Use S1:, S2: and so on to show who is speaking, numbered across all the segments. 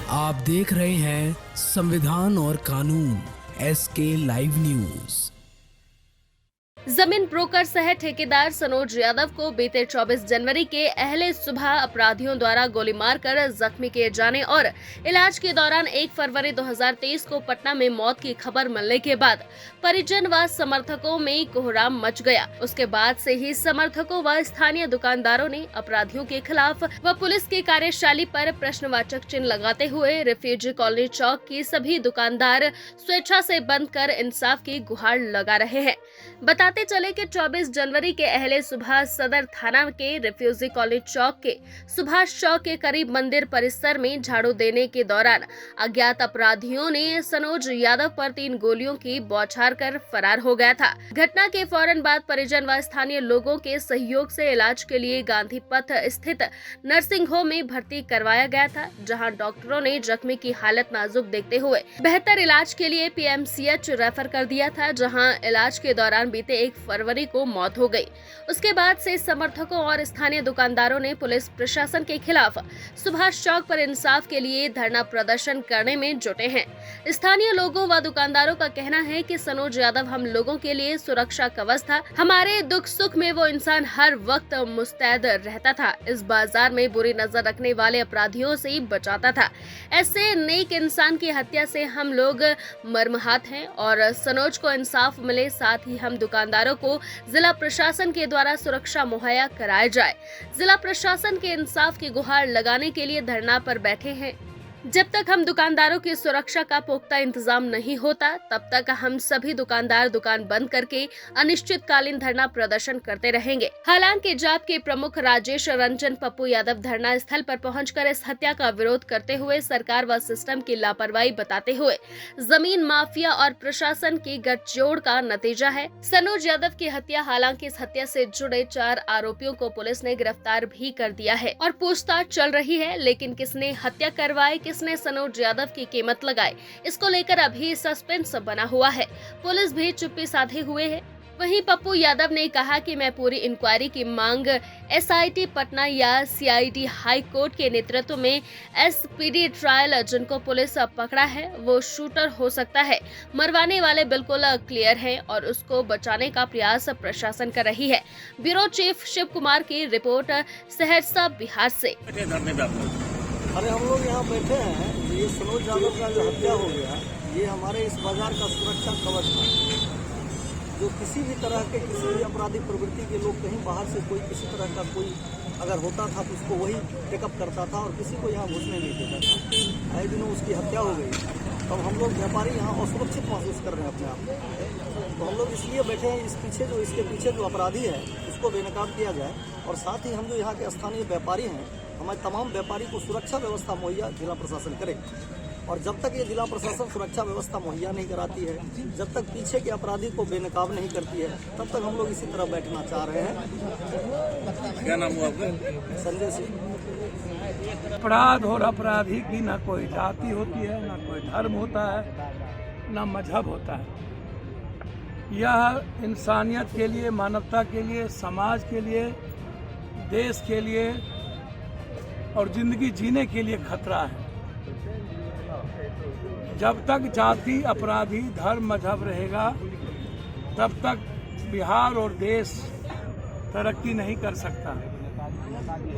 S1: आप देख रहे हैं संविधान और कानून SK लाइव न्यूज।
S2: जमीन ब्रोकर सह ठेकेदार सनोज यादव को बीते 24 जनवरी के अहले सुबह अपराधियों द्वारा गोली मारकर जख्मी किए जाने और इलाज के दौरान 1 फरवरी 2023 को पटना में मौत की खबर मिलने के बाद परिजन व समर्थकों में कोहराम मच गया। उसके बाद से ही समर्थकों व स्थानीय दुकानदारों ने अपराधियों के खिलाफ व पुलिस की कार्यशैली पर प्रश्नवाचक चिन्ह लगाते हुए रिफ्यूजी कॉलोनी चौक की सभी दुकानदार स्वेच्छा से बंद कर इंसाफ की गुहार लगा रहे हैं। बताते चले कि 24 जनवरी के अहले सुबह सदर थाना के रिफ्यूजी कॉलोनी चौक के सुभाष चौक के करीब मंदिर परिसर में झाड़ू देने के दौरान अज्ञात अपराधियों ने सनोज यादव पर 3 गोलियों की बौछार कर फरार हो गया था। घटना के फौरन बाद परिजन व स्थानीय लोगों के सहयोग से इलाज के लिए गांधी पथ स्थित नर्सिंग होम में भर्ती करवाया गया था, जहां डॉक्टरों ने जख्मी की हालत नाजुक देखते हुए बेहतर इलाज के लिए PMCH रेफर कर दिया था, जहां इलाज के दौरान बीते 1 फरवरी को मौत हो गई। उसके बाद से समर्थकों और स्थानीय दुकानदारों ने पुलिस प्रशासन के खिलाफ सुभाष चौक पर इंसाफ के लिए धरना प्रदर्शन करने में जुटे हैं। स्थानीय लोगों व दुकानदारों का कहना है कि सनोज यादव हम लोगों के लिए सुरक्षा कवच था। हमारे दुख सुख में वो इंसान हर वक्त मुस्तैद रहता था। इस बाजार में बुरी नजर रखने वाले अपराधियों से बचाता था। ऐसे नेक इंसान की हत्या से हम लोग मर्माहत हैं और सनोज को इंसाफ मिले, साथ ही हम दुकानदारों को जिला प्रशासन के द्वारा सुरक्षा मुहैया कराया जाए। जिला प्रशासन के इंसाफ की गुहार लगाने के लिए धरना पर बैठे हैं। जब तक हम दुकानदारों की सुरक्षा का पुख्ता इंतजाम नहीं होता, तब तक हम सभी दुकानदार दुकान बंद करके अनिश्चितकालीन धरना प्रदर्शन करते रहेंगे। हालांकि जाप के प्रमुख राजेश रंजन पप्पू यादव धरना स्थल पर पहुंचकर इस हत्या का विरोध करते हुए सरकार व सिस्टम की लापरवाही बताते हुए जमीन माफिया और प्रशासन की गठजोड़ का नतीजा है। सनोज यादव की हत्या, हालांकि इस हत्या से जुड़े 4 आरोपियों को पुलिस ने गिरफ्तार भी कर दिया है और पूछताछ चल रही है, लेकिन किसने हत्या करवाई, किसने सनोज यादव की कीमत लगाई, इसको लेकर अभी सस्पेंस बना हुआ है। पुलिस भी चुप्पी साधे हुए है। वहीं पप्पू यादव ने कहा कि मैं पूरी इंक्वायरी की मांग SIT पटना या CID हाई कोर्ट के नेतृत्व में SPD ट्रायल जिनको पुलिस पकड़ा है वो शूटर हो सकता है, मरवाने वाले बिल्कुल क्लियर हैं और उसको बचाने का प्रयास प्रशासन कर रही है। ब्यूरो चीफ शिव कुमार की रिपोर्ट, सहरसा, बिहार से।
S3: अरे हम लोग यहाँ बैठे हैं, ये सनोज यादव का जो हत्या हो गया, ये हमारे इस बाजार का सुरक्षा कवच था। जो किसी भी तरह के किसी भी आपराधिक प्रवृत्ति के लोग कहीं बाहर से कोई किसी तरह का कोई अगर होता था तो उसको वही टेकअप करता था और किसी को यहाँ घुसने नहीं देता था। आए दिनों उसकी हत्या हो गई, तब हम लोग व्यापारी यहाँ असुरक्षित महसूस कर रहे हैं अपने आप को। तो हम लोग इसलिए बैठे हैं, इसके पीछे जो अपराधी है उसको बेनकाब किया जाए और साथ ही हम जो यहाँ के स्थानीय व्यापारी हैं, हमारे तमाम व्यापारी को सुरक्षा व्यवस्था मुहैया जिला प्रशासन करे। और जब तक ये जिला प्रशासन सुरक्षा व्यवस्था मुहैया नहीं कराती है, जब तक पीछे के अपराधी को बेनकाब नहीं करती है, तब तक हम लोग इसी तरह बैठना चाह रहे हैं।
S4: क्या नाम हुआ आपका?
S3: संजय सिंह।
S5: अपराध और अपराधी की ना कोई जाति होती है, ना कोई धर्म होता है, ना मजहब होता है। यह इंसानियत के लिए, मानवता के लिए, समाज के लिए, देश के लिए और जिंदगी जीने के लिए खतरा है। जब तक जाति, अपराधी, धर्म, मजहब रहेगा, तब तक बिहार और देश तरक्की नहीं कर सकता।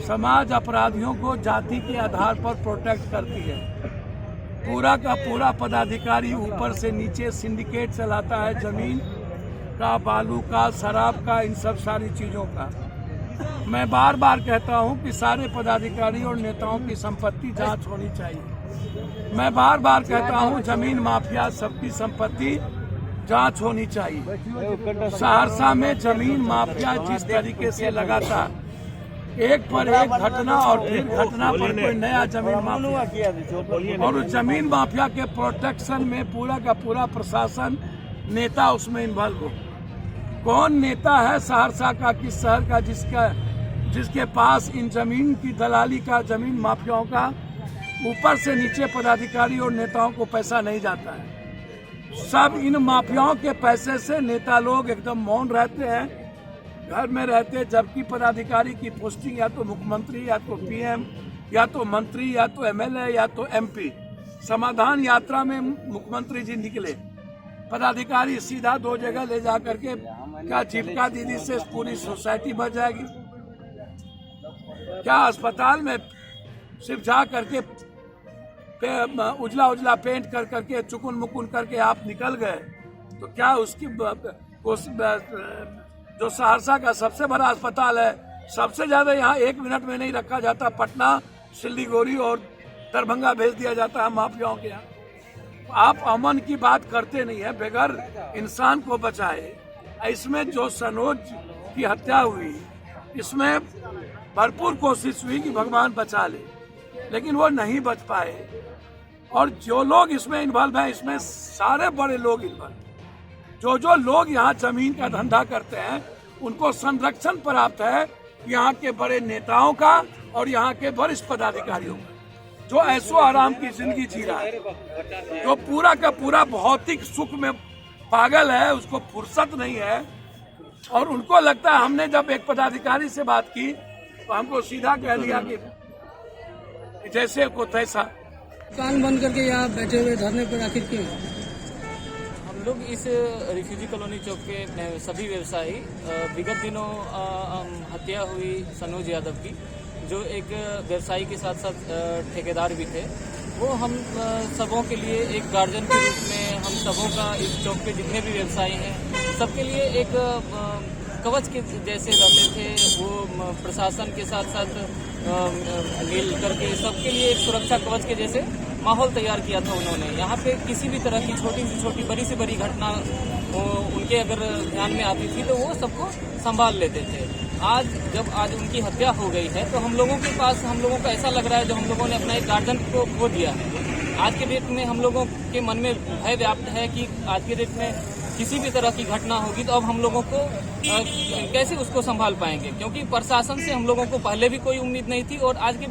S5: समाज अपराधियों को जाति के आधार पर प्रोटेक्ट करती है। पूरा का पूरा पदाधिकारी ऊपर से नीचे सिंडिकेट चलाता है, जमीन का, बालू का, शराब का, इन सब सारी चीज़ों का। मैं बार बार कहता हूं कि सारे पदाधिकारी और नेताओं की संपत्ति जांच होनी चाहिए। मैं बार बार कहता हूं जमीन माफिया सबकी संपत्ति जांच होनी चाहिए। सहरसा में जमीन माफिया जिस तरीके से लगातार एक पर एक घटना और फिर घटना पर कोई नया जमीन माफिया, और उस जमीन माफिया के प्रोटेक्शन में पूरा का पूरा प्रशासन, नेता उसमें इन्वॉल्व हो। कौन नेता है सहरसा का, किस शहर का, जिसके पास इन जमीन की दलाली का, जमीन माफियाओं का ऊपर से नीचे पदाधिकारी और नेताओं को पैसा नहीं जाता है। सब इन माफियाओं के पैसे से नेता लोग एकदम मौन रहते हैं, घर में रहते, जबकि पदाधिकारी की पोस्टिंग या तो मुख्यमंत्री या तो PM या तो मंत्री, या तो एमएलए, या तो एमपी। समाधान यात्रा में मुख्यमंत्री जी निकले, पदाधिकारी सीधा 2 जगह ले जा करके क्या जीविका दीदी से पूरी सोसाइटी बच जाएगी? क्या अस्पताल में सिर्फ जा करके उजला उजला पेंट कर करके चुकुन मुकुन करके आप निकल गए तो क्या उसकी जो सहरसा का सबसे बड़ा अस्पताल है, सबसे ज्यादा यहाँ 1 मिनट में नहीं रखा जाता, पटना, सिल्लीगुड़ी और दरभंगा भेज दिया जाता है माफियाओं के यहाँ। आप अमन की बात करते नहीं है, बगैर इंसान को बचाए। इसमें जो सनोज की हत्या हुई, इसमें भरपूर कोशिश हुई कि भगवान बचा ले, लेकिन वो नहीं बच पाए। और जो लोग इसमें इन्वॉल्व हैं, इसमें सारे बड़े लोग इन्वॉल्व, जो लोग यहाँ जमीन का धंधा करते हैं, उनको संरक्षण प्राप्त है यहाँ के बड़े नेताओं का और यहाँ के वरिष्ठ पदाधिकारियों का, जो ऐसो आराम की जिंदगी जी रहा है, जो पूरा का पूरा भौतिक सुख में पागल है, उसको फुर्सत नहीं है। और उनको लगता है, हमने जब एक पदाधिकारी से बात की तो हमको सीधा कह दिया कि जैसे को तैसा।
S4: दुकान बंद करके यहाँ बैठे हुए धरने पर आखिर क्यों?
S6: हम लोग इस रिफ्यूजी कॉलोनी चौक के सभी व्यवसायी विगत दिनों हत्या हुई सनोज यादव की, जो एक व्यवसायी के साथ साथ ठेकेदार भी थे, वो हम सबों के लिए एक गार्जियन के रूप में हम सबों का इस चौक पे जितने भी व्यवसायी हैं सबके लिए एक कवच के जैसे रहते थे। वो प्रशासन के साथ साथ मिल करके सबके लिए एक सुरक्षा कवच के जैसे माहौल तैयार किया था उन्होंने। यहाँ पे किसी भी तरह की छोटी से छोटी, बड़ी से बड़ी घटना उनके अगर ध्यान में आती थी तो वो सबको संभाल लेते थे। आज उनकी हत्या हो गई है तो हम लोगों के पास, हम लोगों को ऐसा लग रहा है जो हम लोगों ने अपना एक गार्जियन को खो दिया है। आज के डेट में हम लोगों के मन में भय व्याप्त है कि आज के डेट में किसी भी तरह की घटना होगी तो अब हम लोगों को कैसे उसको संभाल पाएंगे, क्योंकि प्रशासन से हम लोगों को पहले भी कोई उम्मीद नहीं थी और आज के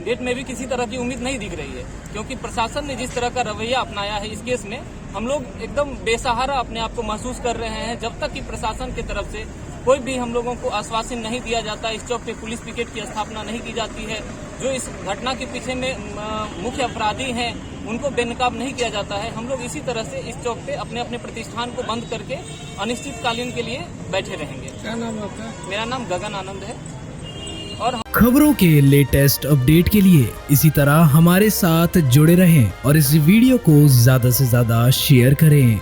S6: डेट में भी किसी तरह की उम्मीद नहीं दिख रही है, क्योंकि प्रशासन ने जिस तरह का रवैया अपनाया है इस केस में हम लोग एकदम बेसहारा अपने आप को महसूस कर रहे हैं। जब तक कि प्रशासन की तरफ से कोई भी हम लोगों को आश्वासन नहीं दिया जाता, इस चौक पे पुलिस पिकेट की स्थापना नहीं की जाती है, जो इस घटना के पीछे में मुख्य अपराधी हैं उनको बेनकाब नहीं किया जाता है, हम लोग इसी तरह से इस चौक पे अपने अपने प्रतिष्ठान को बंद करके अनिश्चितकालीन के लिए बैठे रहेंगे।
S4: क्या नाम है आपका?
S6: मेरा नाम गगन आनंद है। और
S1: खबरों के लेटेस्ट अपडेट के लिए इसी तरह हमारे साथ जुड़े रहें और इस वीडियो को ज्यादा से ज्यादा शेयर करें।